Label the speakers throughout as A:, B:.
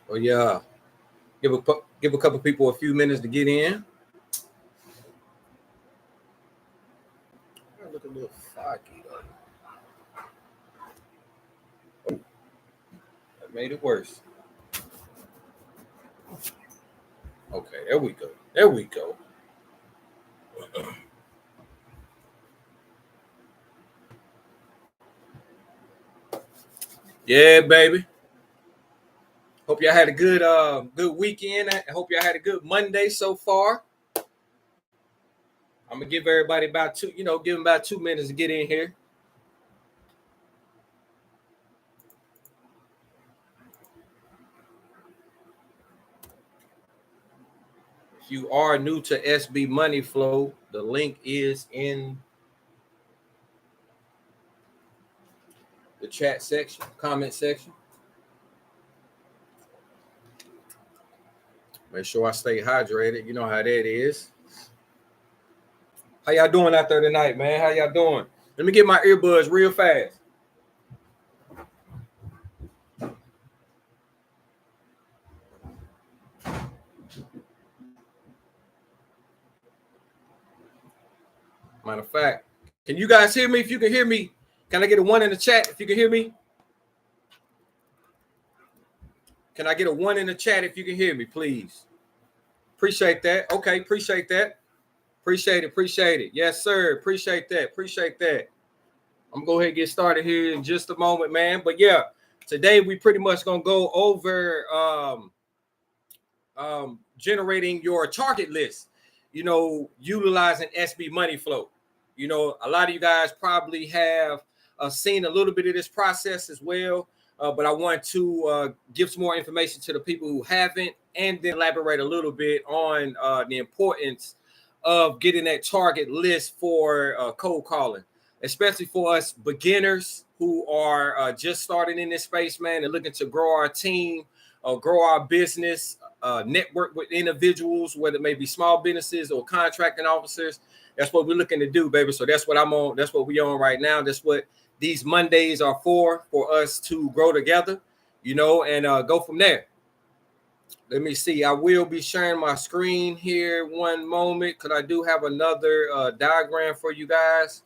A: Oh yeah, give a couple people a few minutes to get in. I look a little foggy though. Oh, that made it worse. Okay, there we go. There we go. Yeah, baby. Hope y'all had a good weekend. I hope y'all had a good Monday so far. I'm gonna give everybody about give them about 2 minutes to get in here. If you are new to SB Money Flow, the link is in the chat section, comment section. Make sure I stay hydrated. You know how that is. How y'all doing out there tonight, man? How y'all doing? Let me get my earbuds real fast. Matter of fact, can you guys hear me? If you can hear me, can I get a 1 in the chat if you can hear me? Can I get a 1 in the chat if you can hear me, please? Appreciate that. Okay, appreciate that. Appreciate it. Yes, sir. Appreciate that. I'm gonna go ahead and get started here in just a moment, man. But yeah, today we pretty much gonna go over generating your target list. Utilizing SB Money Flow. A lot of you guys probably have seen a little bit of this process as well. But I want to give some more information to the people who haven't, and then elaborate a little bit on the importance of getting that target list for cold calling, especially for us beginners who are just starting in this space, man, and looking to grow our team, grow our business, network with individuals, whether it may be small businesses or contracting officers. That's what we're looking to do, baby. So that's what I'm on. That's what we're on right now. That's what these Mondays are for us to grow together, and go from there. Let me see. I will be sharing my screen here one moment because I do have another diagram for you guys.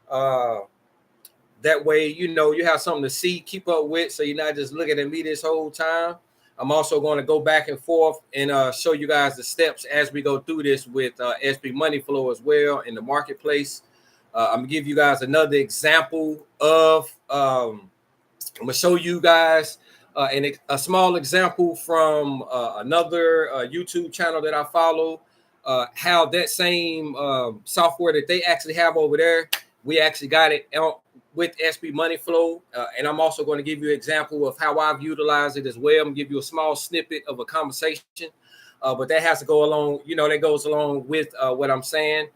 A: That way, you have something to see, keep up with, so you're not just looking at me this whole time. I'm also going to go back and forth and show you guys the steps as we go through this with SB Money Flow as well in the marketplace. I'm going to give you guys another example of, I'm going to show you guys a small example from another YouTube channel that I follow, how that same software that they actually have over there, we actually got it with SB Money Flow. And I'm also going to give you an example of how I've utilized it as well. I'm going to give you a small snippet of a conversation, but that has to go along, that goes along with what I'm saying.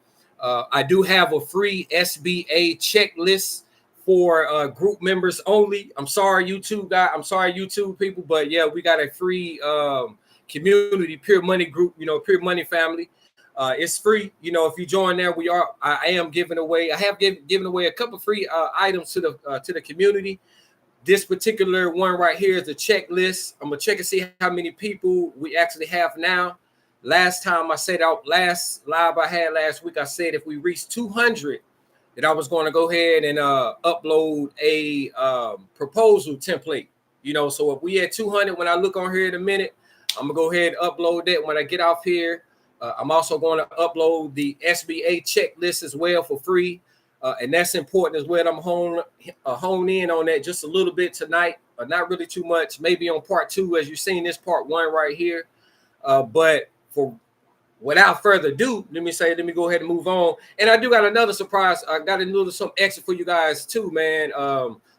A: I do have a free SBA checklist for group members only. I'm sorry, YouTube guys. I'm sorry, YouTube people. But yeah, we got a free community, Pure Money group, Pure Money family. It's free. If you join there, I am giving away. I have given away a couple of free items to the community. This particular one right here is the checklist. I'm gonna check and see how many people we actually have now. Last time I said last live I had last week, I said if we reach 200, that I was going to go ahead and upload a proposal template. So if we at 200, when I look on here in a minute, I'm gonna go ahead and upload that when I get off here. I'm also going to upload the SBA checklist as well for free. And that's important as well. I'm hone in on that just a little bit tonight, not really too much, maybe on part 2, as you've seen this part 1 right here. But without further ado, let me go ahead and move on. And I do got another surprise. I got some extra for you guys too, man.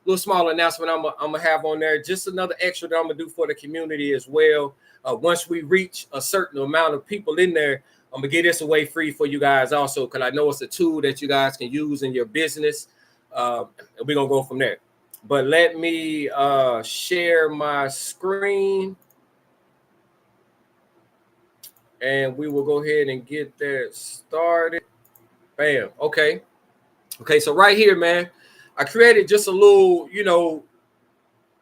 A: Little small announcement I'm gonna have on there. Just another extra that I'm gonna do for the community as well. Once we reach a certain amount of people in there, I'm gonna get this away free for you guys also, because I know it's a tool that you guys can use in your business. And we're gonna go from there. But let me share my screen, and we will go ahead and get that started. Bam. Okay. So right here, man, I created just a little,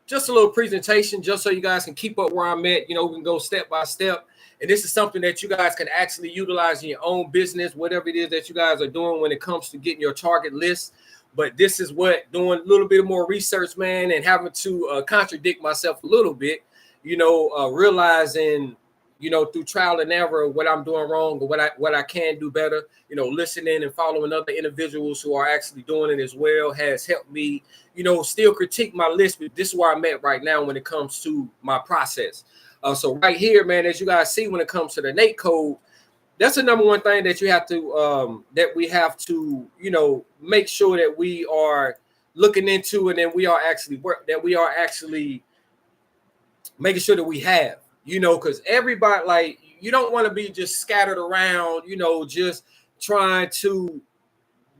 A: just a little presentation, just so you guys can keep up where I'm at. You know, we can go step by step. And this is something that you guys can actually utilize in your own business, whatever it is that you guys are doing when it comes to getting your target list. But this is what doing a little bit more research, man, and having to contradict myself a little bit, you know, realizing, you know, through trial and error, what I'm doing wrong or what I can do better, you know, listening and following other individuals who are actually doing it as well has helped me, you know, still critique my list. But this is where I'm at right now when it comes to my process. So right here, man, as you guys see, when it comes to the NAICS code, that's the number one thing that you have to we have to, you know, make sure that we are looking into, and then we are actually making sure that we have, you know, because everybody, like, you don't want to be just scattered around, you know, just trying to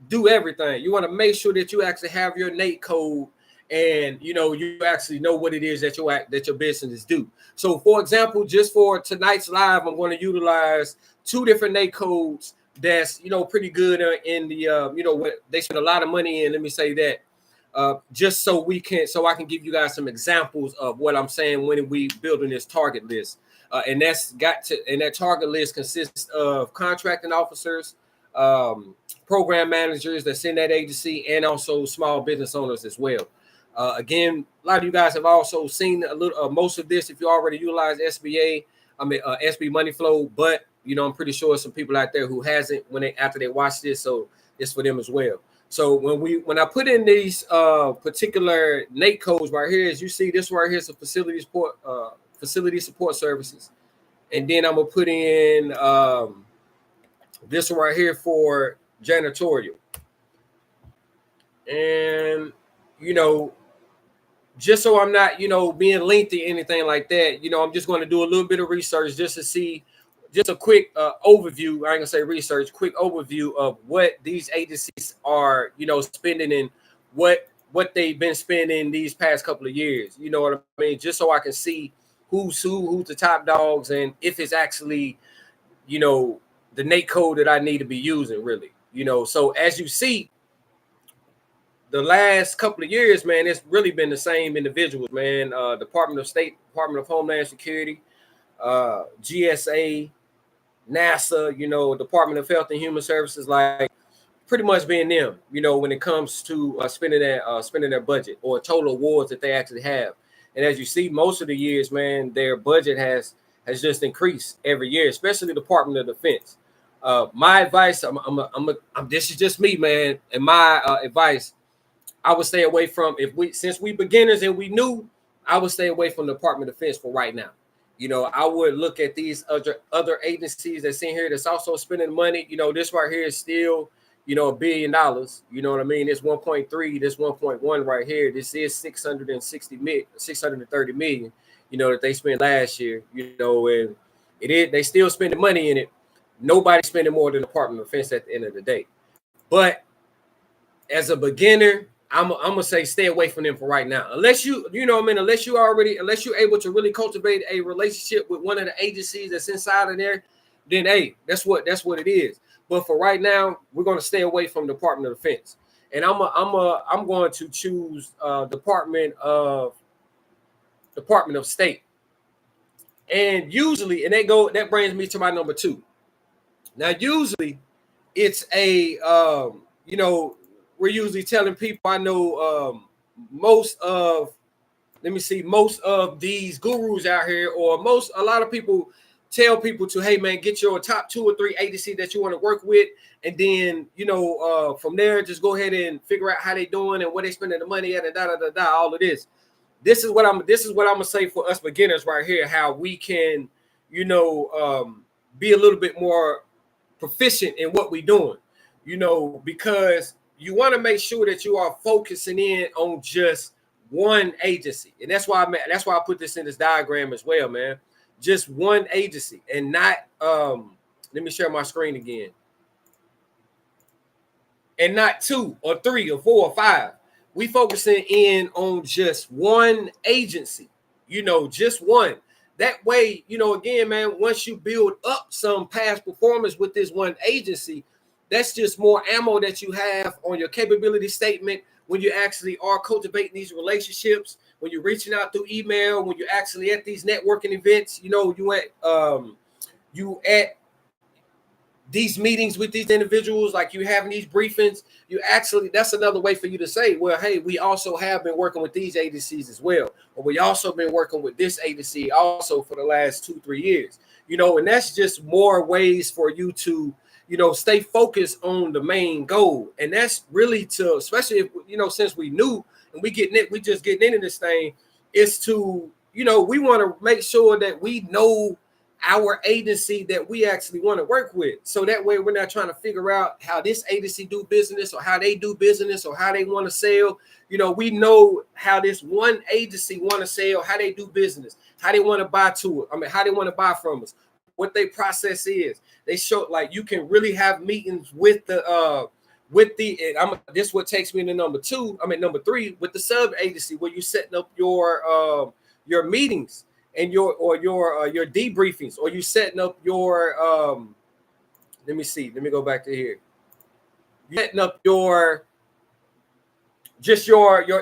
A: do everything. You want to make sure that you actually have your NAICS code, and you know, you actually know what it is that your business do. So for example, just for tonight's live, I'm going to utilize 2 different NAICS codes that's, you know, pretty good in the you know, what they spend a lot of money in. Let me say that just so I can give you guys some examples of what I'm saying when we building this target list. And that target list consists of contracting officers, program managers that's in that agency, and also small business owners as well. Again, a lot of you guys have also seen a little most of this if you already utilize SBA, SB Money Flow, but you know, I'm pretty sure some people out there who hasn't after they watch this, so it's for them as well. So when I put in these particular NAICS codes right here, as you see, this right here is a facility support services, and then I'm gonna put in this one right here for janitorial, and you know, just so I'm not, you know, being lengthy, anything like that, you know, I'm just going to do a little bit of research just to see, just a quick overview. I ain't gonna say research, quick overview of what these agencies are, you know, spending and what they've been spending these past couple of years. You know what I mean? Just so I can see who's the top dogs, and if it's actually, you know, the NAICS code that I need to be using, really. You know, so as you see, the last couple of years, man, it's really been the same individuals, man. Department of State, Department of Homeland Security, GSA, NASA, you know, Department of Health and Human Services, like pretty much being them, you know, when it comes to spending their budget or total awards that they actually have. And as you see, most of the years, man, their budget has just increased every year, especially the Department of Defense. My advice, this is just me, man, and my advice, I would stay away from, since we beginners and we new, I would stay away from the Department of Defense for right now. You know, I would look at these other agencies that's in here that's also spending money. You know, this right here is still, you know, $1 billion. You know what I mean? This 1.3, this 1.1 right here. This is 630 million, you know, that they spent last year, you know, and they still spending money in it. Nobody's spending more than the Department of Defense at the end of the day. But as a beginner, I'm gonna say stay away from them for right now. Unless you know what I mean, unless you're able to really cultivate a relationship with one of the agencies that's inside of there, then hey, that's what it is. But for right now, we're gonna stay away from the Department of Defense. And I'm going to choose Department of State. And usually, and that brings me to my number 2. Now, usually it's a you know, we're usually telling people, I know most of these gurus out here, or a lot of people tell people to, hey man, get your top 2 or 3 agencies that you want to work with, and then, you know, from there, just go ahead and figure out how they doing and where they spending the money at, and all of this. This is what I'm gonna say for us beginners right here, how we can, you know, be a little bit more proficient in what we're doing, you know, because you want to make sure that you are focusing in on just one agency. And that's why I put this in this diagram as well, man. Just one agency, and not let me share my screen again. And not 2 or 3 or 4 or 5. We focusing in on just one agency, you know, just one. That way, you know, again, man, once you build up some past performance with this one agency, that's just more ammo that you have on your capability statement when you actually are cultivating these relationships when you're reaching out through email, when you're actually at these networking events, you know, you at these meetings with these individuals, like you having these briefings, you actually, that's another way for you to say, well, hey, we also have been working with these agencies as well, or we also been working with this agency also for the last 2-3 years, you know, and that's just more ways for you to, you know, stay focused on the main goal. And that's really to, especially if, you know, since we knew and we just getting into this thing, is to, you know, we want to make sure that we know our agency that we actually want to work with. So that way we're not trying to figure out how this agency do business or how they do business or how they want to sell. You know, we know how this one agency want to sell, how they do business, how they want to buy to it. I mean, how they want to buy from us, what their process is. They show, like, you can really have meetings with the this what takes me to number 3 with the sub agency, where you setting up your meetings and your debriefings, or you setting up your let me go back to here. You're setting up your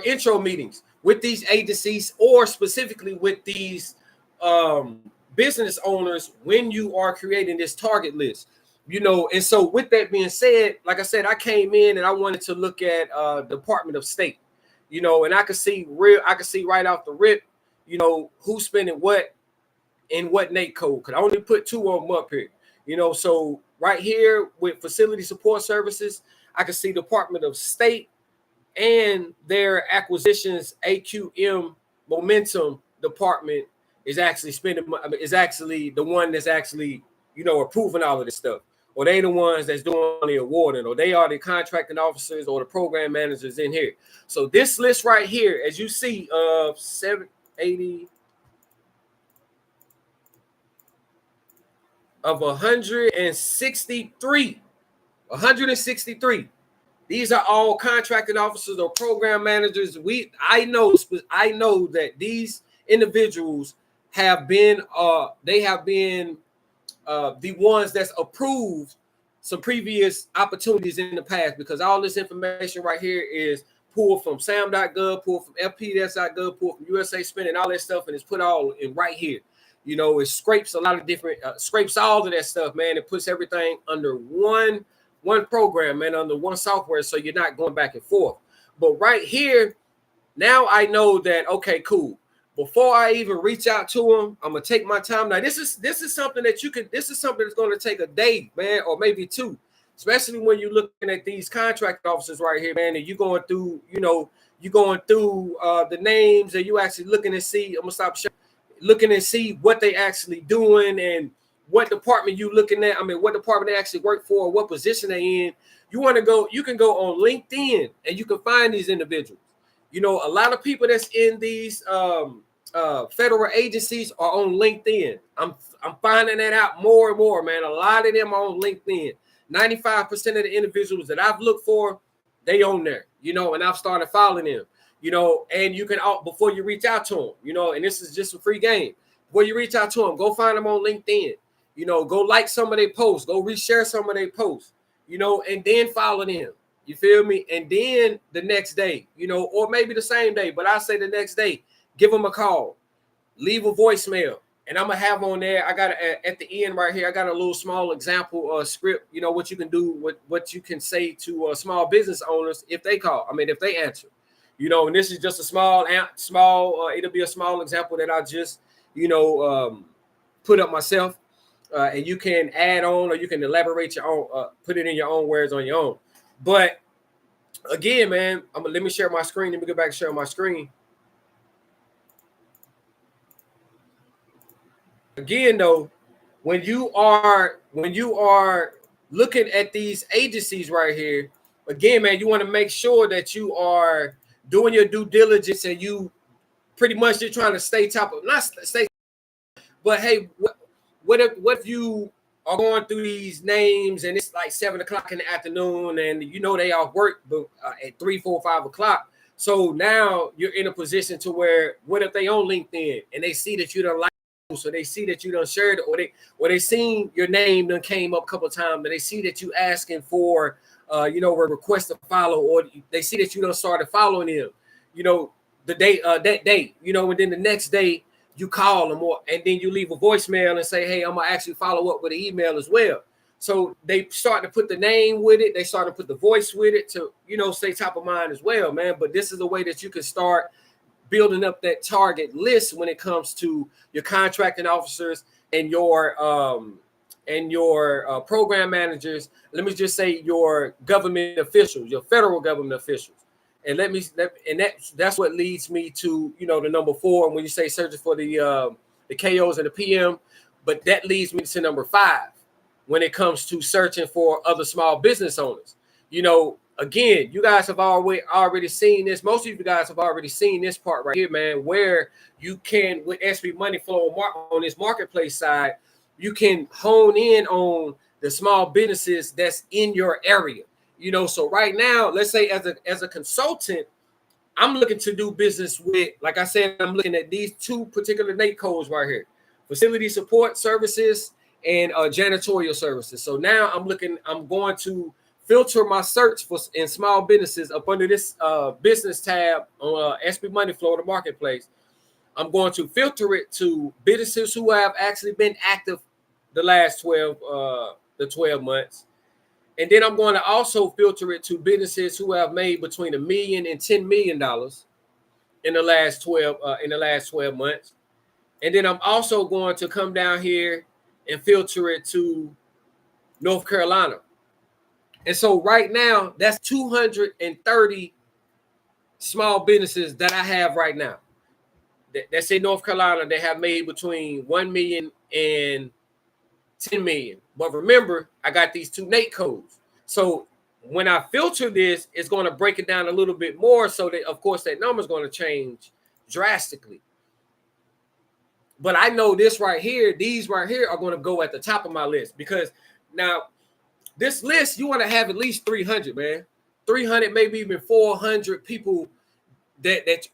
A: intro meetings with these agencies, or specifically with these business owners when you are creating this target list. You know, and so with that being said, like I said, I came in and I wanted to look at Department of State, you know, and I could see right off the rip, you know, who's spending what in what NAICS code. Could I only put 2 of them up here, you know? So right here with facility support services, I can see Department of State and their acquisitions AQM momentum department is actually is actually the one that's actually, you know, approving all of this stuff, or they the ones that's doing the awarding, or they are the contracting officers or the program managers in here. So this list right here, as you see, of 780 of 163. These are all contracting officers or program managers. I know that these individuals have been the ones that's approved some previous opportunities in the past, because all this information right here is pulled from SAM.gov, pulled from FPS.gov, pulled from USA Spend, and all that stuff, and it's put all in right here. You know, it scrapes a lot of different, scrapes all of that stuff, man. It puts everything under one program, man, under one software, so you're not going back and forth. But right here, now I know that, okay, cool. Before I even reach out to them, I'm gonna take my time. Now, this is something that this is something that's gonna take a day, man, or maybe 2, especially when you're looking at these contract officers right here, man, and you're going through, you know, the names, and you actually looking to see. I'm gonna stop showing. Looking and see what they actually doing and what department you looking at. I mean, what department they actually work for, what position they in. You want to go, you can go on LinkedIn and you can find these individuals. You know, a lot of people that's in these federal agencies are on LinkedIn. I'm finding that out more and more, man. A lot of them are on LinkedIn. 95% of the individuals that I've looked for, they on there, you know, and I've started following them. You know, and you can, before you reach out to them, you know, and this is just a free game. Before you reach out to them, go find them on LinkedIn. You know, go like some of their posts, go reshare some of their posts, you know, and then follow them. You feel me? And then the next day, you know, or maybe the same day, but I say the next day, give them a call, leave a voicemail, and I'm gonna have on there. I got at the end right here, I got a little small example script. You know what you can do, what you can say to small business owners if they call. I mean, if they answer. You know, and this is just a small, it'll be a small example that I just, you know, put up myself, and you can add on, or you can elaborate your own, put it in your own words on your own. But again, man, let me share my screen. Let me go back and share my screen. Again, though, when you are looking at these agencies right here, again, man, you want to make sure that you are doing your due diligence, and you pretty much you're trying to stay top of, not stay, but hey, what if you are going through these names and it's like 7 o'clock in the afternoon, and you know they off work at 3, 4, 5 o'clock. So now you're in a position to where, what if they on LinkedIn and they see that you don't like, so they see that you done shared, or they seen your name done came up a couple of times, and they see that you asking for you know, a request to follow, or they see that you done started following them. You know, the day that day, you know, and then the next day you call them, and then you leave a voicemail and say, hey, I'm gonna actually follow up with an email as well. So they start to put the name with it, they start to put the voice with it to, you know, stay top of mind as well, man. But this is a way that you can start building up that target list when it comes to your contracting officers and your program managers. Let me just say your government officials, your federal government officials. And that's what leads me to, you know, the number 4 when you say searching for the KOs and the PM. But that leads me to number 5 when it comes to searching for other small business owners. You know, again, you guys have already seen this. Most of you guys have already seen this part right here, man, where you can, with SB Money Flow on this marketplace side, you can hone in on the small businesses that's in your area. You know, so right now, let's say as a consultant, I'm looking to do business with, like I said, I'm looking at these 2 particular NAICS codes right here: facility support services and janitorial services. So now I'm going to filter my search for in small businesses up under this business tab on SB Money Flow, the marketplace. I'm going to filter it to businesses who have actually been active the last 12 months. And then I'm going to also filter it to businesses who have made between $1 million and $10 million in the last 12 months. And then I'm also going to come down here and filter it to North Carolina. And so right now, that's 230 small businesses that I have right now. That's in North Carolina. They have made between 1 million and 10 million. But remember, I got these 2 NAICS codes. So when I filter this, it's going to break it down a little bit more, so that, of course, that number is going to change drastically. But I know this right here, these right here are going to go at the top of my list, because now this list, you want to have at least 300, man. 300, maybe even 400 people that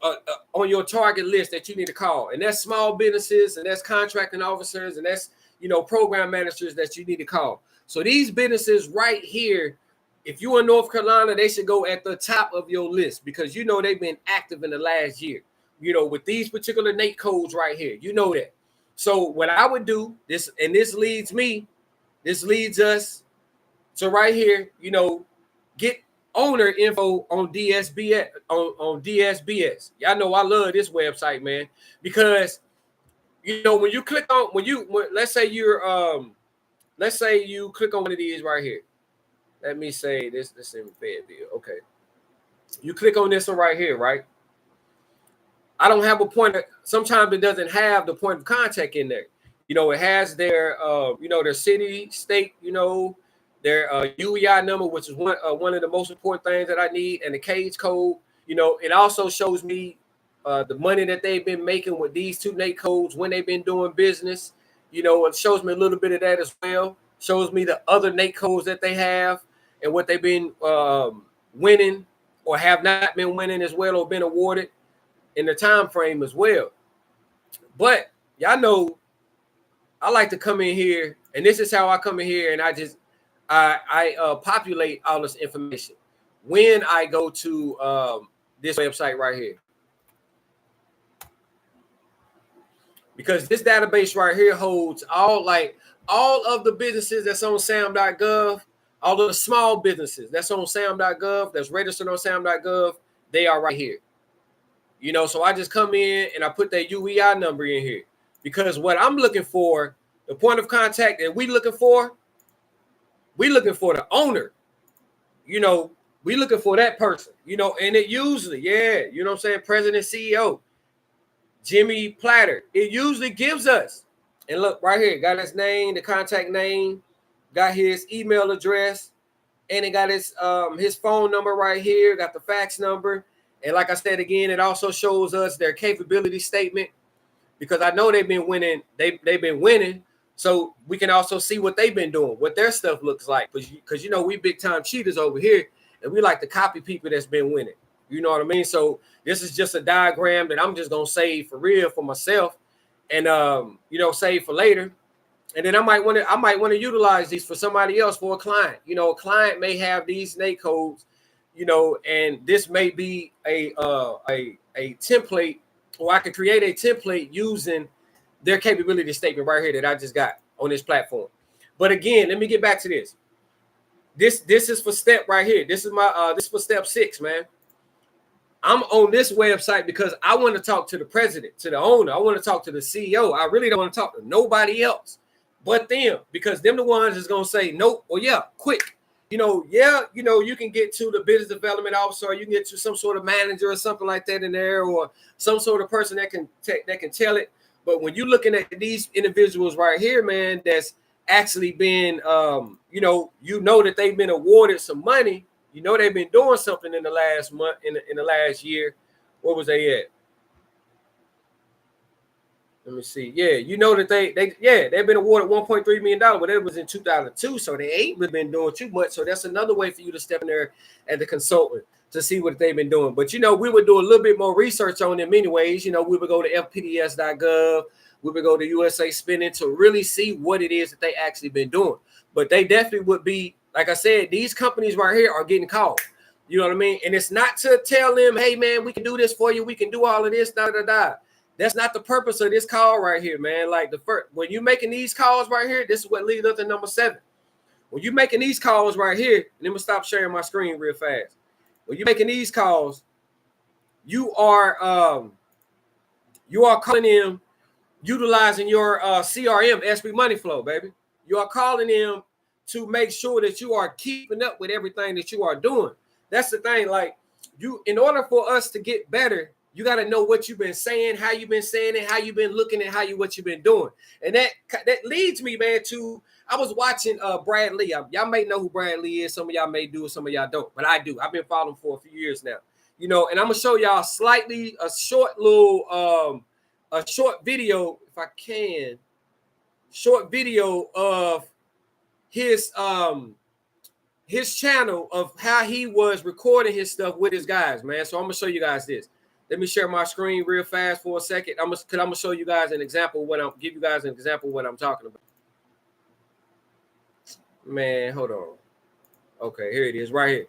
A: on your target list that you need to call. And that's small businesses, and that's contracting officers, and that's, you know, program managers that you need to call. So these businesses right here, if you're in North Carolina, they should go at the top of your list, because you know they've been active in the last year, you know, with these particular NAICS codes right here. You know that. So what I would do, this leads us to right here, you know, get owner info on DSBS on DSBS. Y'all know I love this website, man, because, you know, when you click on, let's say you click on one of these right here. Let me say this in Fayetteville. Okay. You click on this one right here, right? I don't have a point sometimes it doesn't have the point of contact in there. You know, it has their you know, their city, state, you know, their UEI number, which is one of the most important things that I need, and the cage code. You know, it also shows me the money that they've been making with these 2 NAICS codes, when they've been doing business. You know, it shows me a little bit of that as well. Shows me the other NAICS codes that they have and what they've been winning or have not been winning as well, or been awarded in the time frame as well. But y'all know I like to come in here, and this is how I come in here, and I populate all this information when I go to this website right here, because this database right here holds all of the businesses that's on SAM.gov, all of the small businesses that's on SAM.gov, that's registered on SAM.gov. They are right here. You know, so I just come in and I put that UEI number in here, because what I'm looking for, the point of contact that we looking for the owner. You know, we looking for that person, you know, and it usually, you know what I'm saying, President, CEO, Jimmy Platter, it usually gives us, and look right here, got his name, the contact name, got his email address, and it got his phone number right here, got the fax number. And like I said again, it also shows us their capability statement, because I know they've been winning. They've been winning, so we can also see what they've been doing, what their stuff looks like. Because you know, we big time cheaters over here, and we like to copy people that's been winning. You know what I mean? So this is just a diagram that I'm just gonna save for real for myself, and you know, save for later. And then I might want to utilize these for somebody else, for a client. You know, a client may have these NAICS codes you know, and this may be a template, or I could create a template using their capability statement right here that I just got on this platform. But again, let me get back to this. This is for step right here. This is my this is for step 6, man. I'm on this website because I want to talk to the president, to the owner. I want to talk to the CEO. I really don't want to talk to nobody else but them, because them the ones is gonna say nope or yeah, quick. You know, yeah, you know, you can get to the business development officer, or you can get to some sort of manager or something like that in there, or some sort of person that can tell it. But when you're looking at these individuals right here, man, that's actually been you know that they've been awarded some money. You know they've been doing something in the last month, in the last year. What was they at? Let me see. Yeah, you know that they've been awarded $1.3 million, but it was in 2002, so they ain't really been doing too much. So that's another way for you to step in there as the consultant to see what they've been doing. But you know, we would do a little bit more research on them anyways. You know, we would go to fpds.gov, we would go to USA Spending to really see what it is that they actually been doing. But they definitely would be, like I said, these companies right here are getting called. You know what I mean? And it's not to tell them, hey man, we can do this for you, we can do all of this, da da da. That's not the purpose of this call right here, man. Like the first, when you're making these calls right here, this is what leads up to number 7. When you're making these calls right here, and let me stop sharing my screen real fast. When you're making these calls, you are calling them utilizing your CRM, SB Money Flow, baby. You are calling them to make sure that you are keeping up with everything that you are doing. That's the thing. Like in order for us to get better, you got to know what you've been saying, how you've been saying it, how you've been looking at what you've been doing. And that leads me, man, to I was watching Brad Lee. Y'all may know who Brad Lee is. Some of y'all may do it, some of y'all don't, but I do. I've been following him for a few years now. You know, and I'm gonna show y'all a short video, if I can, short video of his channel of how he was recording his stuff with his guys, man. So I'm gonna show you guys this. Let me share my screen real fast for a second. I'm gonna show you guys an example of give you guys an example of what I'm talking about. Man, hold on. Okay, here it is, right here.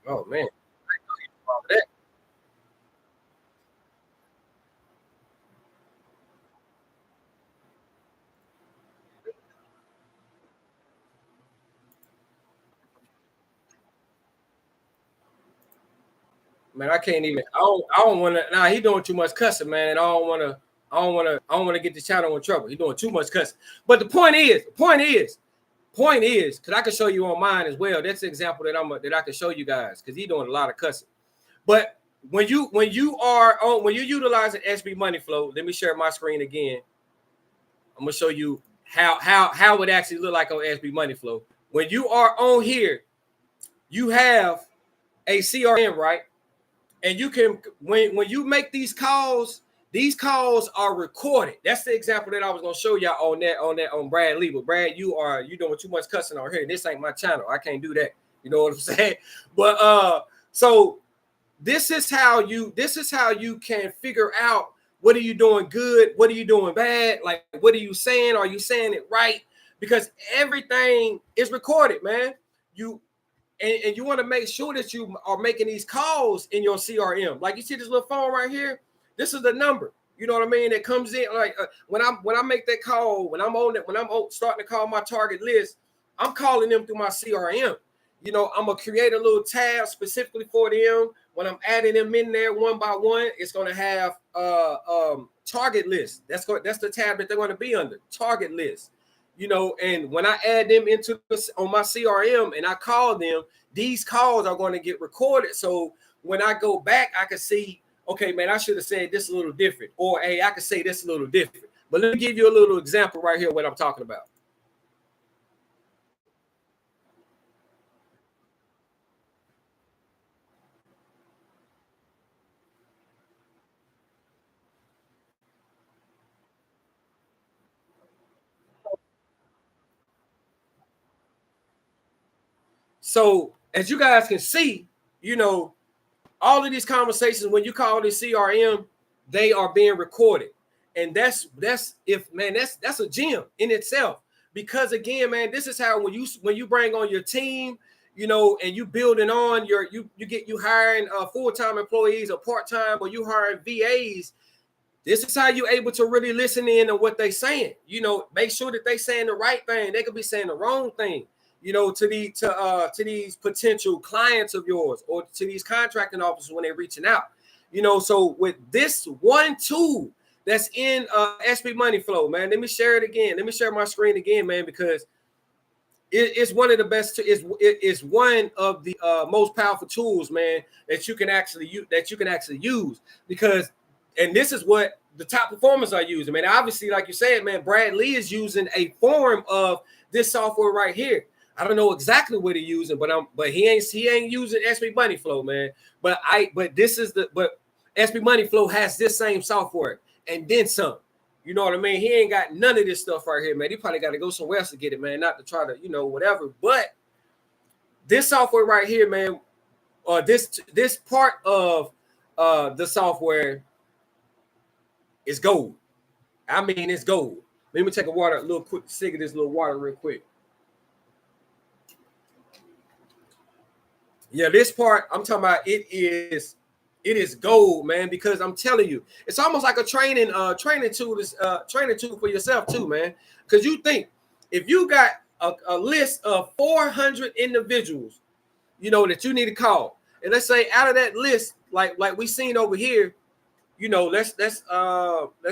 A: Oh man. Man, I can't even. I don't want to. Nah, he doing too much cussing, man. And I don't want to. I don't want to get the channel in trouble. He doing too much cussing. But the point is, because I can show you on mine as well. That's the example that I can show you guys, because he doing a lot of cussing. But when you're utilizing SB Money Flow, let me share my screen again. I'm gonna show you how it actually look like on SB Money Flow. When you are on here, you have a CRM, right? And you can when you make these calls are recorded. That's the example that I was gonna show y'all on Brad Lee. But Brad, you doing too much cussing on here. This ain't my channel. I can't do that. You know what I'm saying? But so this is how you can figure out what are you doing good, what are you doing bad, like what are you saying? Are you saying it right? Because everything is recorded, man. And you want to make sure that you are making these calls in your CRM. Like you see this little phone right here. This is the number. You know what I mean? That comes in like when I make that call, when I'm starting to call my target list, I'm calling them through my CRM. You know, I'm gonna create a little tab specifically for them. When I'm adding them in there one by one, it's gonna have target list. That's the tab that they're gonna be under, target list. You know, and when I add them on my CRM and I call them, these calls are going to get recorded. So when I go back, I can see, okay, man, I should have said this a little different, or hey, I can say this a little different. But let me give you a little example right here what I'm talking about. So as you guys can see, you know, all of these conversations, when you call this CRM, they are being recorded. And that's a gem in itself. Because again, man, this is how when you bring on your team, you know, and you building on you hiring full-time employees or part-time, or you hiring VAs. This is how you're able to really listen in on what they're saying. You know, make sure that they saying the right thing. They could be saying the wrong thing, you know, to these potential clients of yours, or to these contracting officers when they're reaching out. You know, so with this one tool that's in SB Money Flow, man, let me share it again. Let me share my screen again, man, because it's one of the best. It's one of the most powerful tools, man, that you can actually use. Because, and this is what the top performers are using, man. Obviously, like you said, man, Brad Lee is using a form of this software right here. I don't know exactly what he's using, but he ain't using SB Money Flow, man. But SB Money Flow has this same software and then some. You know what I mean? He ain't got none of this stuff right here, man. He probably got to go somewhere else to get it, man. Not to try to, you know, whatever. But this software right here, man, this part of the software is gold. I mean, it's gold. Let me take a little quick sig of this little water real quick. Yeah, this part I'm talking about, it is gold, man, because I'm telling you, it's almost like a training tool for yourself too, man. Because you think if you got a list of 400 individuals, you know, that you need to call, and let's say out of that list, like we seen over here, you know, let's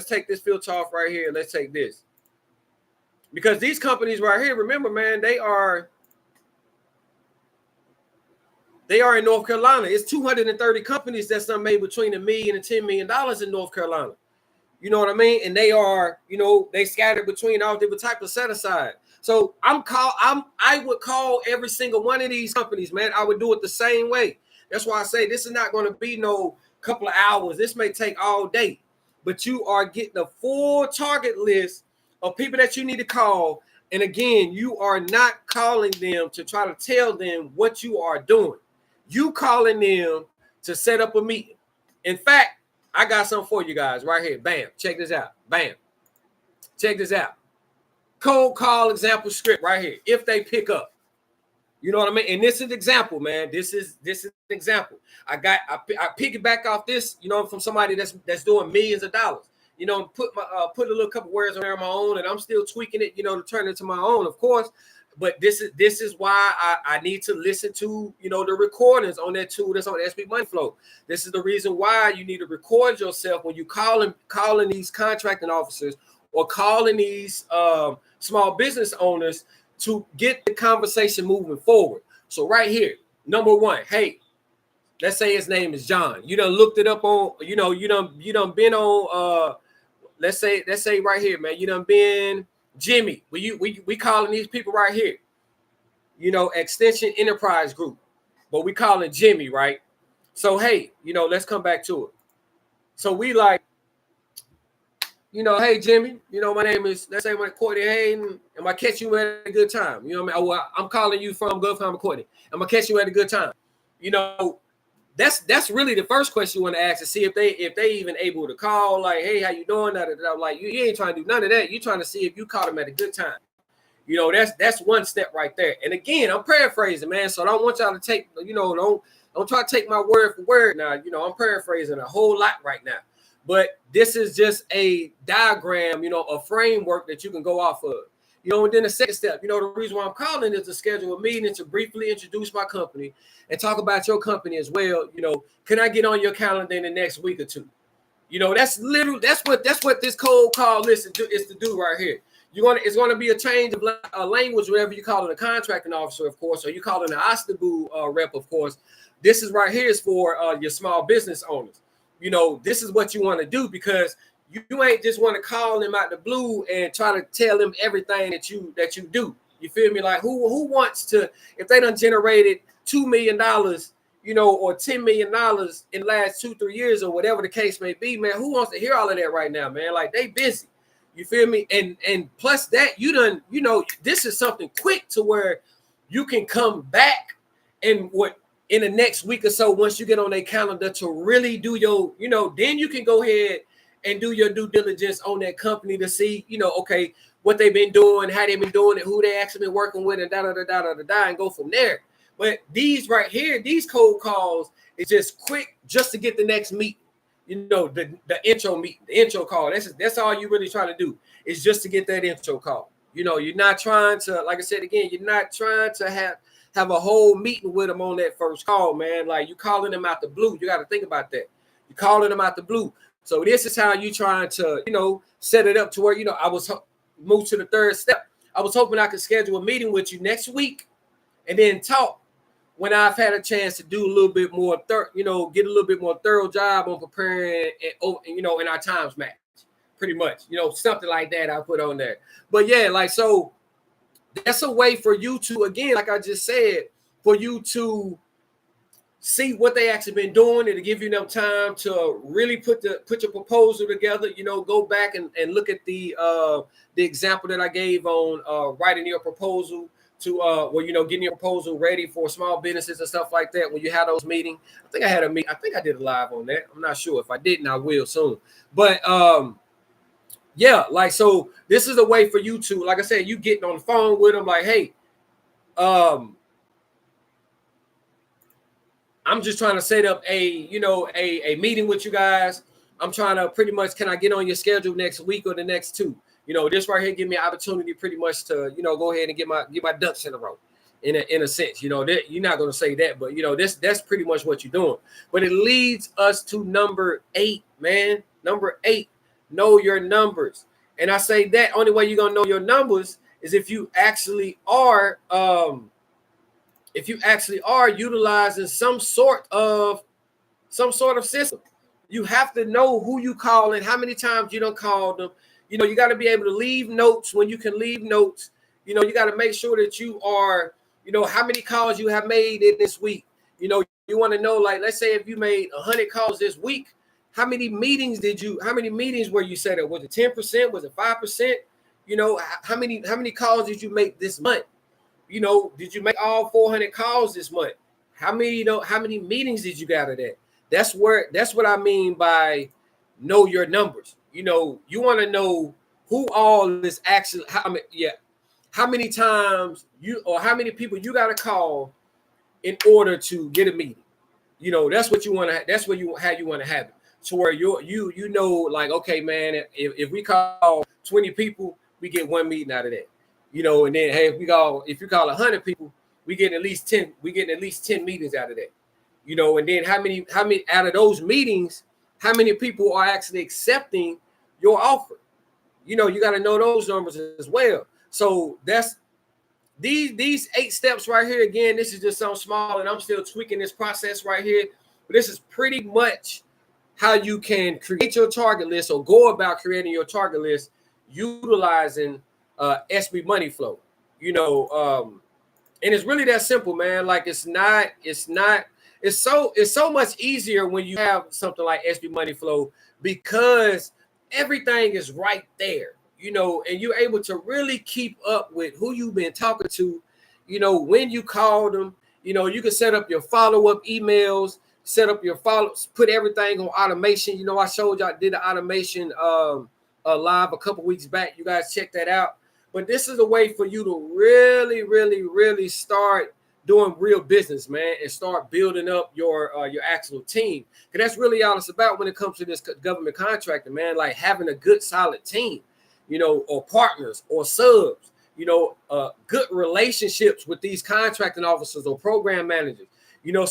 A: take this filter off right here. Let's take this, because these companies right here, remember, man, they are in North Carolina. It's 230 companies that's done made between $1 million and $10 million in North Carolina. You know what I mean? And they are, you know, they scattered between all different types of set aside. So I would call every single one of these companies, man. I would do it the same way. That's why I say this is not going to be no couple of hours. This may take all day, but you are getting a full target list of people that you need to call. And again, you are not calling them to try to tell them what you are doing. You calling them to set up a meeting. In fact, I got something for you guys right here. Bam. Check this out. Bam. Check this out. Cold call example script right here. If they pick up. You know what I mean? And this is an example, man. This is an example. I piggyback off this, you know, from somebody that's doing millions of dollars. You know, put a little couple words on there of my own, and I'm still tweaking it, you know, to turn it to my own, of course. But this is why I need to listen to, you know, the recordings on that tool that's on SB Money Flow. This is the reason why you need to record yourself when you calling these contracting officers or calling these small business owners to get the conversation moving forward. So right here, number one, hey, let's say his name is John. You done looked it up on, you done been on let's say right here, man, you done been Jimmy. We calling these people right here, you know, Extension Enterprise Group, but we calling Jimmy, right? So hey, you know, let's come back to it. So we like, you know, hey Jimmy, you know, my name is, let's say my Courtney Hayden. Am I catch you at a good time? You know what I mean? Well, I'm calling you from Gulf Farm Courtney. Am I catch you at a good time? You know, that's really the first question you want to ask to see if they even able to call, like, hey, how you doing? Like, you ain't trying to do none of that. You're trying to see if you caught them at a good time. You know, that's one step right there. And again, I'm paraphrasing, man. So I don't want y'all to take, you know, don't try to take my word for word now. You know, I'm paraphrasing a whole lot right now. But this is just a diagram, you know, a framework that you can go off of. You know, and then the second step, you know, the reason why I'm calling is to schedule a meeting to briefly introduce my company and talk about your company as well. You know, can I get on your calendar in the next week or two? You know, that's what this cold call list is to do right here. It's going to be a change of language, whatever you call it, a contracting officer, of course, or you call it an Ostabu rep, of course. This is right here is for your small business owners. You know, this is what you want to do, because you ain't just want to call them out the blue and try to tell them everything that you do. You feel me? Like who wants to, if they done generated $2 million, you know, or $10 million in the last 2-3 years or whatever the case may be, man, who wants to hear all of that right now, man? Like, they busy. You feel me? And plus that, you know, this is something quick to where you can come back and in the next week or so, once you get on their calendar to really do your, then you can go ahead and do your due diligence on that company to see, okay, what they've been doing, how they've been doing it, who they actually been working with, and and go from there. But these right here, these cold calls is just quick, just to get the next meeting. The intro meeting, the intro call. That's all you really trying to do, is just to get that intro call. You're not trying to, like I said again, you're not trying to have a whole meeting with them on that first call, man. Like, you calling them out the blue. You got to think about that. You're calling them out the blue. So this is how you trying to, set it up to where, I was moved to the third step. I was hoping I could schedule a meeting with you next week and then talk when I've had a chance to do a little bit more, get a little bit more thorough job on preparing, and in our times match, pretty much, something like that I put on there. But yeah, like, so that's a way for you to, again, like I just said, for you to see what they actually been doing, and to give you enough time to really put your proposal together. Go back and look at the example that I gave on writing your proposal to getting your proposal ready for small businesses and stuff like that. When you have those meetings, I think I did a live on that. I'm not sure. If I didn't, I will soon. But yeah, like, so this is a way for you to, like I said, you getting on the phone with them, like, hey, I'm just trying to set up a meeting with you guys. I'm trying to pretty much, can I get on your schedule next week or the next two? This right here give me an opportunity pretty much to, go ahead and get my ducks in a row, in a sense. That you're not going to say that, but that's pretty much what you're doing. But it leads us to number 8, man. Number 8, know your numbers. And I say that only way you're going to know your numbers is if you actually are utilizing some sort of system. You have to know who you call and how many times you don't call them. You got to be able to leave notes when you can leave notes. You got to make sure that you are, how many calls you have made in this week. You want to know, like, let's say if you made 100 calls this week, how many meetings were you set up? Was it 10%? Was it 5%? How many calls did you make this month? Did you make all 400 calls this month? How many meetings did you get out of that? That's what I mean by know your numbers. You want to know who all is actually, how many times how many people you got to call in order to get a meeting. That's what you want to, that's how you want to have it. To where like, okay, man, if we call 20 people, we get one meeting out of that. And then, hey, if you call 100 people, we get at least 10 meetings out of that. And then how many out of those meetings, how many people are actually accepting your offer? You got to know those numbers as well. So that's these 8 steps right here. Again, this is just something small, and I'm still tweaking this process right here. But this is pretty much how you can create your target list, or go about creating your target list utilizing SB Money Flow. And it's really that simple, man. Like, it's so much easier when you have something like SB Money Flow, because everything is right there, and you're able to really keep up with who you've been talking to, when you call them. You can set up your follow-up emails, set up your put everything on automation. I showed y'all, did the automation live a couple weeks back. You guys check that out. But this is a way for you to really, really, really start doing real business, man, and start building up your actual team. Because that's really all it's about when it comes to this government contracting, man. Like, having a good, solid team, or partners or subs, good relationships with these contracting officers or program managers.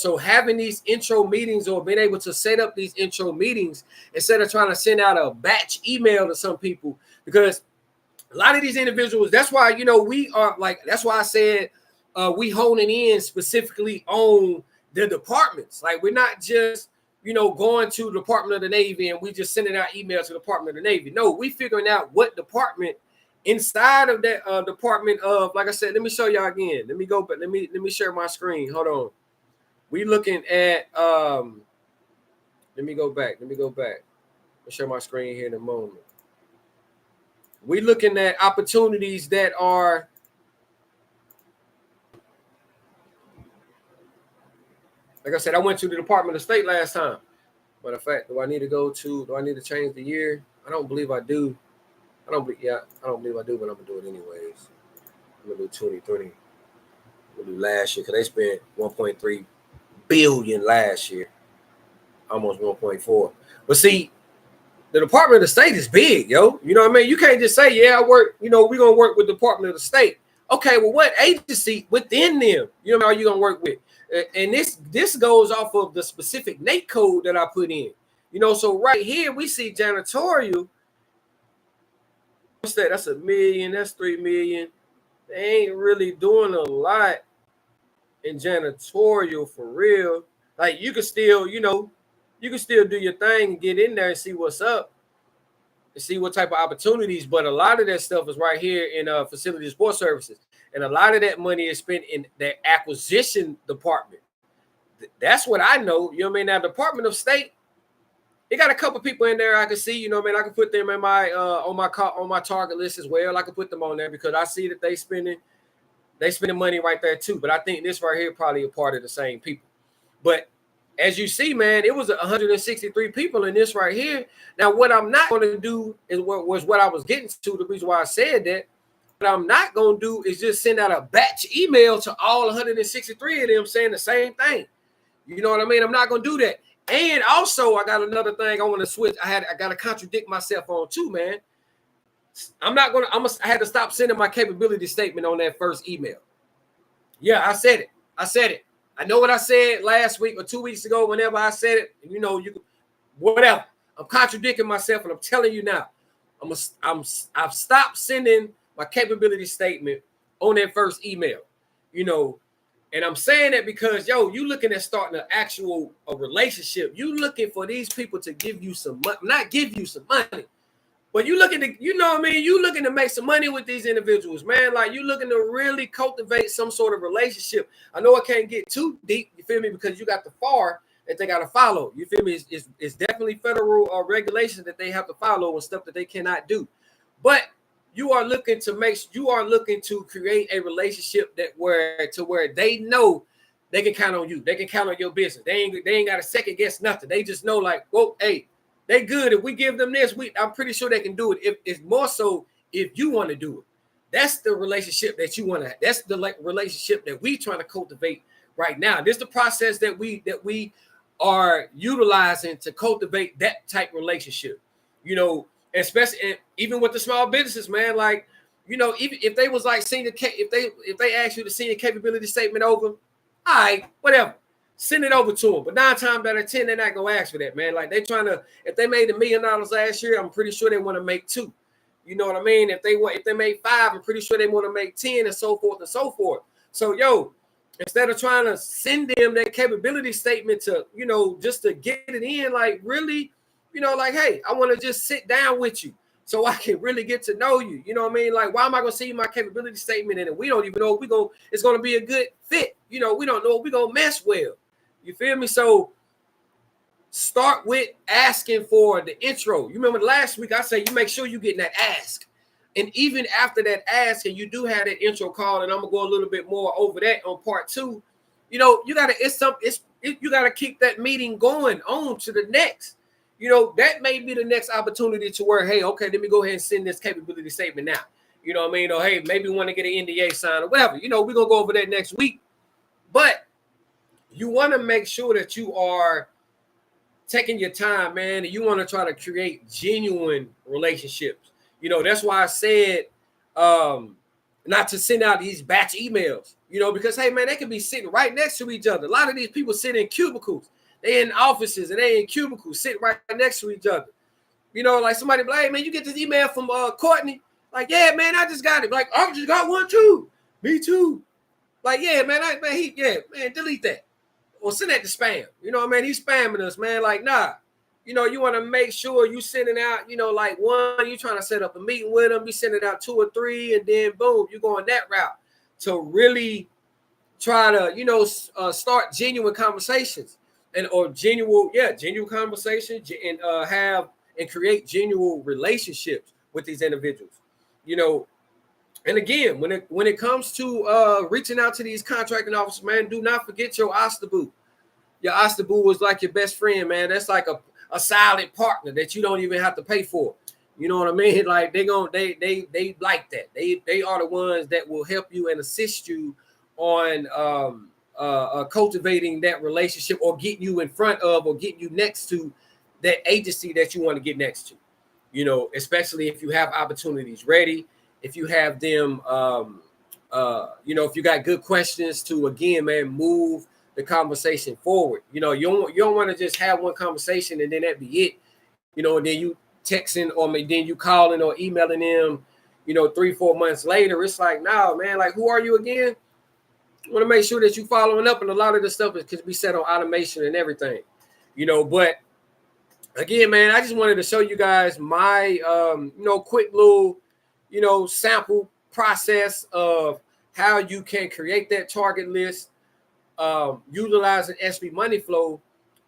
A: So having these intro meetings, or being able to set up these intro meetings instead of trying to send out a batch email to some people, because a lot of these individuals, that's why, we are like, that's why I said we honing in specifically on the departments. Like, we're not just, going to the Department of the Navy and we just sending out emails to the Department of the Navy. No, we figuring out what department inside of that department of, like I said, let me show y'all again. Let me go, but let me share my screen. Hold on. We looking at, let me go back. I'll share my screen here in a moment. We looking at opportunities that are Like I said, I went to the Department of State last time. Matter of fact, do I need to change the year? I don't believe I do. I don't believe I do, but I'm gonna do it anyways. I'm gonna do 2020. I'm gonna do last year because they spent 1.3 billion last year, almost 1.4. But see, the Department of State is big, yo. You know what I mean? You can't just say, yeah, I work, we're gonna work with the Department of the State. Okay, well, what agency within them, are you gonna work with? And this goes off of the specific NAICS code that I put in. So right here we see janitorial. What's that? That's $1 million, that's $3 million. They ain't really doing a lot in janitorial for real. Like you can still, do your thing and get in there and see what's up and see what type of opportunities. But a lot of that stuff is right here in facility support services. And a lot of that money is spent in the acquisition department. That's what I know. You know what I mean? Now, Department of State, they got a couple people in there I can see. I can put them in my on my target list as well. I can put them on there because I see that they spending money right there too. But I think this right here probably a part of the same people. But as you see, man, it was 163 people in this right here. Now, what I'm not going to do is what I was getting to. The reason why I said that. What I'm not going to do is just send out a batch email to all 163 of them saying the same thing. You know what I mean? I'm not going to do that. And also, I got another thing I want to switch. I got to contradict myself on too, man. I had to stop sending my capability statement on that first email. Yeah, I said it. I know what I said last week or 2 weeks ago. Whenever I said it, whatever. I'm contradicting myself, and I'm telling you now, I've stopped sending my capability statement on that first email. And I'm saying that because, you looking at starting a relationship. You looking for these people to give you some money, not give you some money, but you looking to, you looking to make some money with these individuals, man. Like you looking to really cultivate some sort of relationship. I know I can't get too deep, you feel me, because you got the FAR that they got to follow. You feel me? It's definitely federal regulations that they have to follow and stuff that they cannot do. But you are looking to create a relationship where they know they can count on you. They can count on your business. They ain't got to second guess nothing. They just know like, well, hey, they good. If we give them this, I'm pretty sure they can do it. If it's more so if you want to do it. That's the relationship that you want to have. That's the relationship that we trying to cultivate right now. This is the process that we are utilizing to cultivate that type relationship. Especially even with the small businesses, man. Like, even if they was like if they ask you to send your capability statement over, all right, whatever, send it over to them. But 9 times out of 10, they're not gonna ask for that, man. Like they trying to, if they made $1 million last year, I'm pretty sure they want to make 2. You know what I mean? If they made 5, I'm pretty sure they want to make 10, and so forth and so forth. So instead of trying to send them that capability statement to, just to get it in, like really. Like, hey, I want to just sit down with you so I can really get to know you. You know what I mean? Like, why am I going to see my capability statement and we don't even know if it's going to be a good fit. We don't know if we're going to mesh well. You feel me? So start with asking for the intro. You remember last week I said you make sure you getting that ask. And even after that ask, and you do have that intro call, and I'm going to go a little bit more over that on part 2. You got to keep that meeting going on to the next. That may be the next opportunity to where, hey, okay, let me go ahead and send this capability statement now. You know what I mean? Or, hey, maybe we want to get an NDA signed or whatever. We're going to go over that next week. But you want to make sure that you are taking your time, man, and you want to try to create genuine relationships. That's why I said not to send out these batch emails, because, hey, man, they can be sitting right next to each other. A lot of these people sit in cubicles. They in offices and they in cubicles, sitting right next to each other. Like somebody be like, hey, man, you get this email from Courtney? Like, yeah, man, I just got it. Like, I just got one too. Me too. Like, yeah, man, delete that. Or send that to spam. He's spamming us, man. Like, nah. You want to make sure you sending out, like one, you trying to set up a meeting with them, you sending out 2 or 3, and then boom, you're going that route to really try to, start genuine conversations. Genuine conversation and create genuine relationships with these individuals, And again, when it comes to reaching out to these contracting officers, man, do not forget your OSTA boo. Your Osterbull is like your best friend, man. That's like a silent partner that you don't even have to pay for. You know what I mean? Like they like that. They are the ones that will help you and assist you on cultivating that relationship, or getting you in front of, or getting you next to that agency that you want to get next to. You know, especially if you have opportunities ready, if you have them, you know, if you got good questions to, again, man, move the conversation forward. You know, you don't want to just have one conversation and then that be it. You know, and then you texting, or then you calling or emailing them, you know, 3-4 months later. It's like, no, man, like, who are you again? You want to make sure that you following up, and a lot of the stuff can be set on automation and everything, you know. But again, man, I just wanted to show you guys my, you know, quick little, you know, sample process of how you can create that target list, utilizing SB Money Flow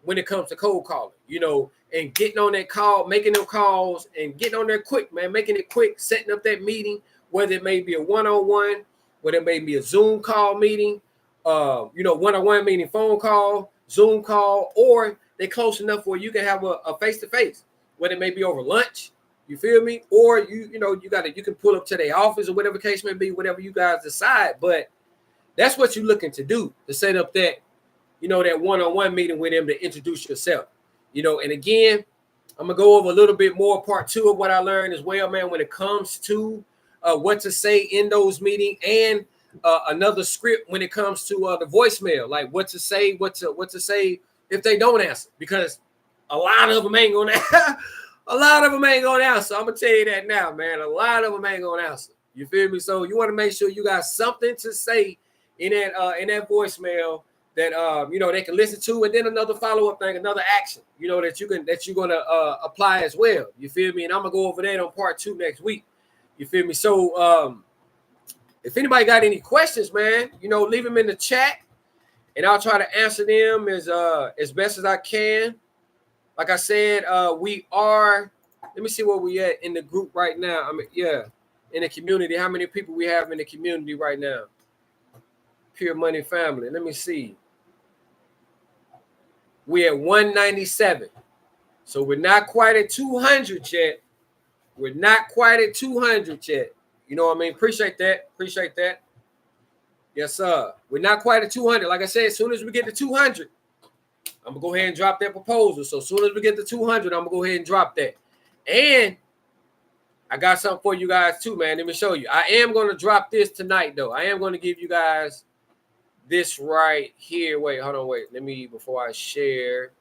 A: when it comes to cold calling, you know, and getting on that call, making them calls, and getting on there quick, man, making it quick, setting up that meeting, whether it may be a one-on-one, whether it may be a Zoom call meeting, you know, one-on-one meeting, phone call, Zoom call, or they're close enough where you can have a face-to-face, whether it may be over lunch, you feel me? Or you know, you can pull up to their office or whatever case may be, whatever you guys decide. But that's what you're looking to do, to set up that, you know, that one-on-one meeting with them, to introduce yourself, you know. And again, I'm gonna go over a little bit more part 2 of what I learned as well, man, when it comes to what to say in those meetings, and another script when it comes to the voicemail, like what to say, what to say if they don't answer, because a lot of them ain't gonna a lot of them ain't gonna answer. I'm gonna tell you that now, man. A lot of them ain't gonna answer. You feel me? So you want to make sure you got something to say in that voicemail that you know, they can listen to, and then another follow-up thing, another action, you know, that you're gonna apply as well. You feel me? And I'm gonna go over that on part 2 next week. You feel me? So if anybody got any questions, man, you know, leave them in the chat, and I'll try to answer them as best as I can. Like I said, we are, let me see where we at in the group right now. I mean, yeah, in the community. How many people we have in the community right now? Pure Money Family. Let me see. We're at 197. So we're not quite at 200 yet. We're not quite at 200 yet. You know what I mean? Appreciate that. Appreciate that. Yes, sir. We're not quite at 200. Like I said, as soon as we get to 200, I'm going to go ahead and drop that proposal. So as soon as we get to 200, I'm going to go ahead and drop that. And I got something for you guys too, man. Let me show you. I am going to drop this tonight, though. I am going to give you guys this right here. Wait, hold on, wait. Let me, before I share,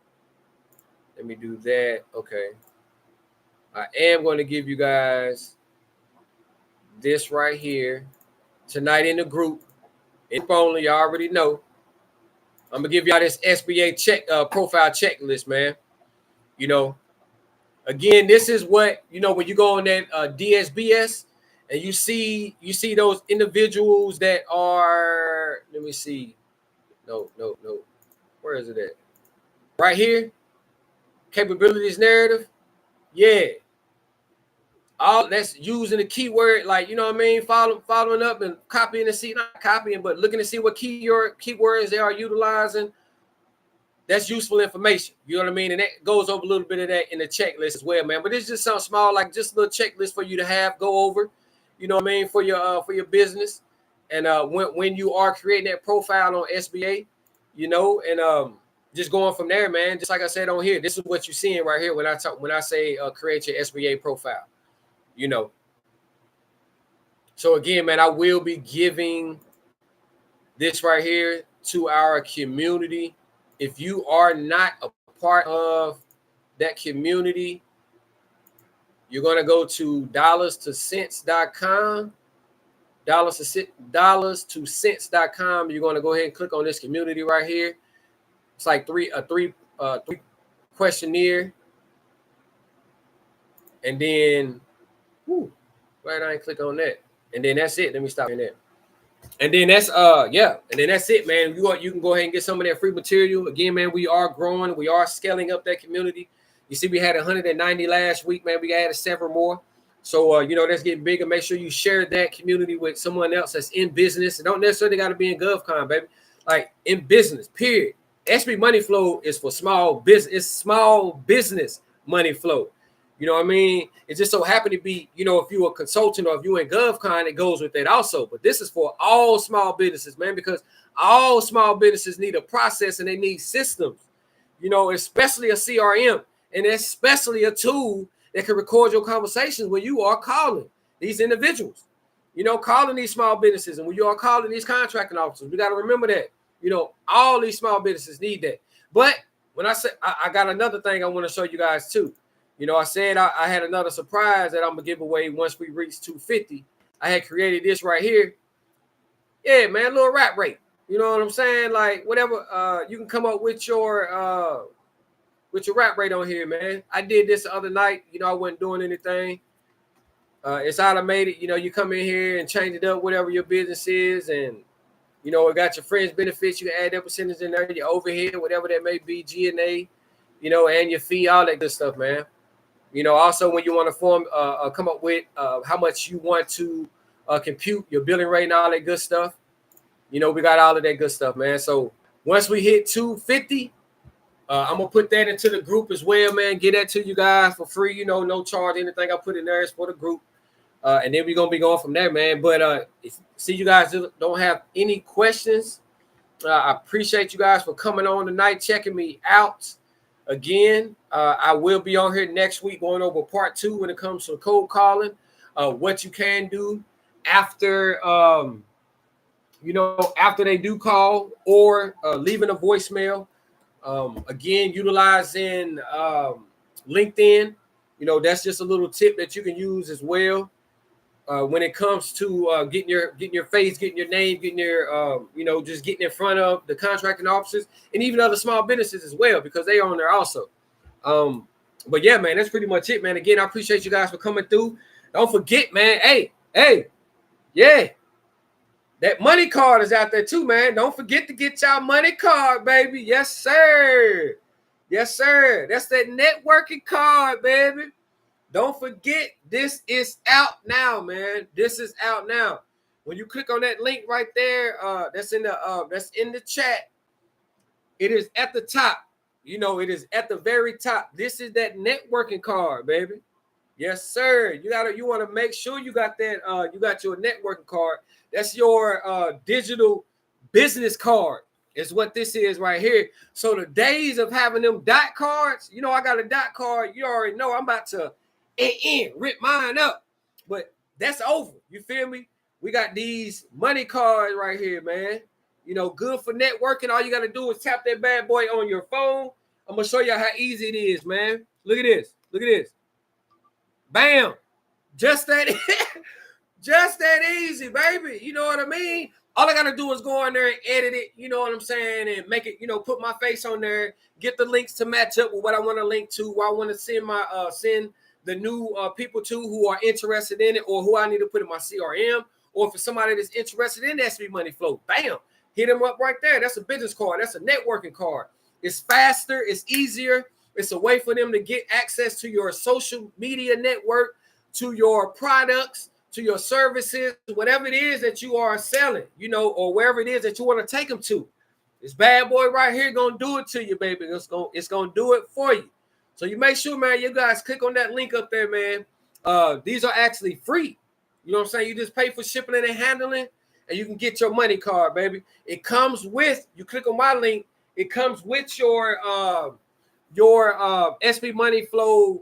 A: let me do that. Okay. I am going to give you guys this right here tonight in the group. If only, you already know. I'm going to give y'all this SBA profile checklist, man. You know, again, this is what, you know, when you go on that DSBS and you see those individuals that are, let me see. No. Where is it at? Right here. Capabilities narrative. Yeah. All that's using the keyword, like, you know what I mean? Following up and copying to see, not copying, but looking to see what keywords they are utilizing. That's useful information. You know what I mean? And that goes over a little bit of that in the checklist as well, man. But it's just something small, like just a little checklist for you to have, go over, you know what I mean, for your business. And when you are creating that profile on SBA, you know, and just going from there, man. Just like I said on here, this is what you're seeing right here when I say create your SBA profile, you know. So again, man, I will be giving this right here to our community. If you are not a part of that community, you're going to go to dollarstocents.com, dollarstocents.com. You're going to go ahead and click on this community right here. It's like three questionnaire. And then, right, I ain't click on that. And then that's it. Let me stop in there. And then that's and then that's it, man. You can go ahead and get some of that free material. Again, man, we are growing, we are scaling up that community. You see, we had 190 last week, man. We added several more. So you know, that's getting bigger. Make sure you share that community with someone else that's in business. It don't necessarily got to be in GovCon, baby. Like in business, period. SB money flow is for small business. It's small business money flow. You know what I mean? It just so happened to be, you know, if you're a consultant or if you're in GovCon, it goes with that also. But this is for all small businesses, man, because all small businesses need a process and they need systems, you know, especially a CRM and especially a tool that can record your conversations when you are calling these individuals, you know, calling these small businesses. And when you are calling these contracting officers, we got to remember that, you know, all these small businesses need that. But when I said, I got another thing I want to show you guys too. You know, I said I had another surprise that I'm going to give away once we reach 250. I had created this right here. Yeah, man, a little rap rate. You know what I'm saying? Like whatever you can come up with your rap rate on here, man. I did this the other night. You know, I wasn't doing anything. It's automated. You know, you come in here and change it up, whatever your business is. And, you know, it got your friends benefits. You can add that percentage in there, your overhead, whatever that may be, G&A, you know, and your fee, all that good stuff, man. You know, also when you want to come up with how much you want to compute your billing rate and all that good stuff. You know, we got all of that good stuff, man. So once we hit 250, I'm going to put that into the group as well, man. Get that to you guys for free. You know, no charge. Anything I put in there is for the group. And then we're going to be going from there, man. But see, you guys don't have any questions. I appreciate you guys for coming on tonight, checking me out. Again, I will be on here next week going over part 2 when it comes to cold calling, what you can do after, you know, after they do call or leaving a voicemail. Again, utilizing LinkedIn, you know, that's just a little tip that you can use as well. When it comes to getting your face, getting your name, getting your, you know, just getting in front of the contracting officers and even other small businesses as well, because they are on there also. But yeah, man, that's pretty much it, man. Again, I appreciate you guys for coming through. Don't forget, man. Hey, yeah, that money card is out there too, man. Don't forget to get y'all money card, baby. Yes, sir. Yes, sir. That's that networking card, baby. Don't forget, this is out now, man. This is out now. When you click on that link right there, that's in the chat. It is at the top. You know, it is at the very top. This is that networking card, baby. Yes, sir. You want to make sure you got that. You got your networking card. That's your digital business card. Is what this is right here. So the days of having them dot cards, you know, I got a dot card. You already know I'm about to rip mine up, but that's over. You feel me? We got these money cards right here, man. You know, good for networking. All you got to do is tap that bad boy on your phone. I'm gonna show you how easy it is, man. Look at this. Look at this. Bam. Just that, just that easy, baby. You know what I mean? All I gotta do is go on there and edit it, you know what I'm saying, and make it, you know, put my face on there, get the links to match up with what I want to link to, what I want to send my send the new people to who are interested in it, or who I need to put in my CRM, or for somebody that's interested in SB Money Flow. Bam, hit them up right there. That's a business card. That's a networking card. It's faster. It's easier. It's a way for them to get access to your social media network, to your products, to your services, whatever it is that you are selling, you know, or wherever it is that you want to take them to. This bad boy right here gonna do it to you, baby. It's gonna do it for you. So you make sure, man, you guys click on that link up there, man. These are actually free. You know what I'm saying? You just pay for shipping and handling, and you can get your money card, baby. It comes with, you click on my link, it comes with your SB Money Flow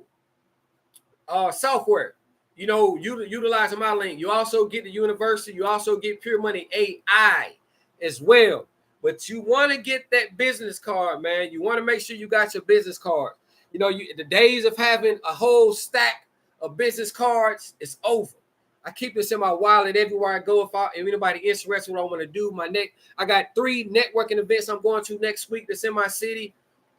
A: software. You know, utilizing my link. You also get the university. You also get Pure Money AI as well. But you want to get that business card, man. You want to make sure you got your business card. You know, the days of having a whole stack of business cards is over. I keep this in my wallet everywhere I go. If anybody interested in what I want to do, I got 3 networking events I'm going to next week that's in my city.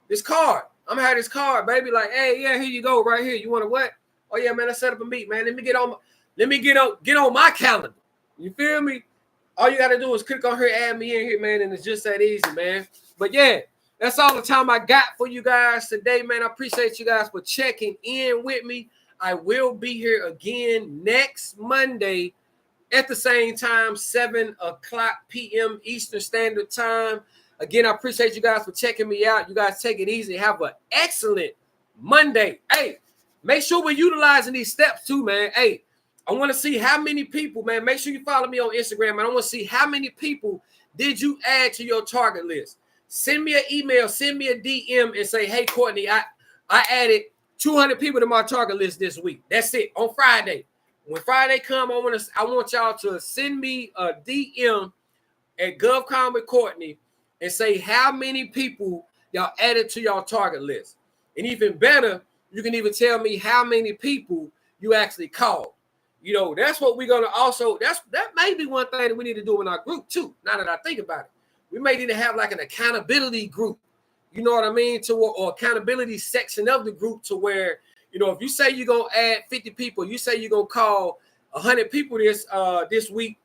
A: This card, I'm gonna have this card, baby. Like, hey, yeah, here you go, right here. You want to what? Oh yeah, man, let's set up a meet, man. Let me get on my calendar. You feel me? All you gotta do is click on here, add me in here, man, and it's just that easy, man. But yeah, that's all the time I got for you guys today, man. I appreciate you guys for checking in with me. I will be here again next Monday at the same time, 7 o'clock p.m. Eastern Standard Time. Again, I appreciate you guys for checking me out. You guys take it easy. Have an excellent Monday. Hey, make sure we're utilizing these steps too, man. Hey, I want to see how many people, man. Make sure you follow me on Instagram. And I want to see how many people did you add to your target list. Send me an email, send me a DM, and say, hey, Courtney, I added 200 people to my target list this week. That's it, on Friday. When Friday come, I want y'all to send me a DM at GovCon with Courtney and say how many people y'all added to y'all target list. And even better, you can even tell me how many people you actually called. You know, that's what we're going to also, that may be one thing that we need to do in our group too, now that I think about it. We may need to have like an accountability group, you know what I mean, or accountability section of the group to where, you know, if you say you're going to add 50 people, you say you're going to call 100 people this week,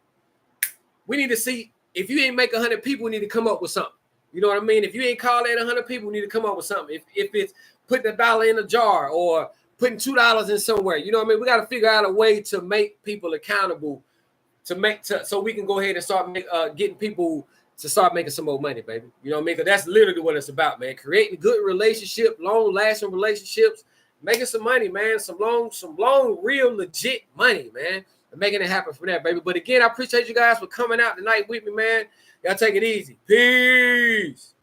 A: we need to see, if you ain't make 100 people, we need to come up with something. You know what I mean? If you ain't call that 100 people, we need to come up with something. If it's putting $1 in a jar or putting $2 in somewhere, you know what I mean? We got to figure out a way to make people accountable so we can go ahead and start getting people to start making some more money, baby. You know what I mean? Because that's literally what it's about, man. Creating good relationship, long-lasting relationships, making some money, man. Some long, real, legit money, man. And making it happen for that, baby. But again, I appreciate you guys for coming out tonight with me, man. Y'all take it easy. Peace.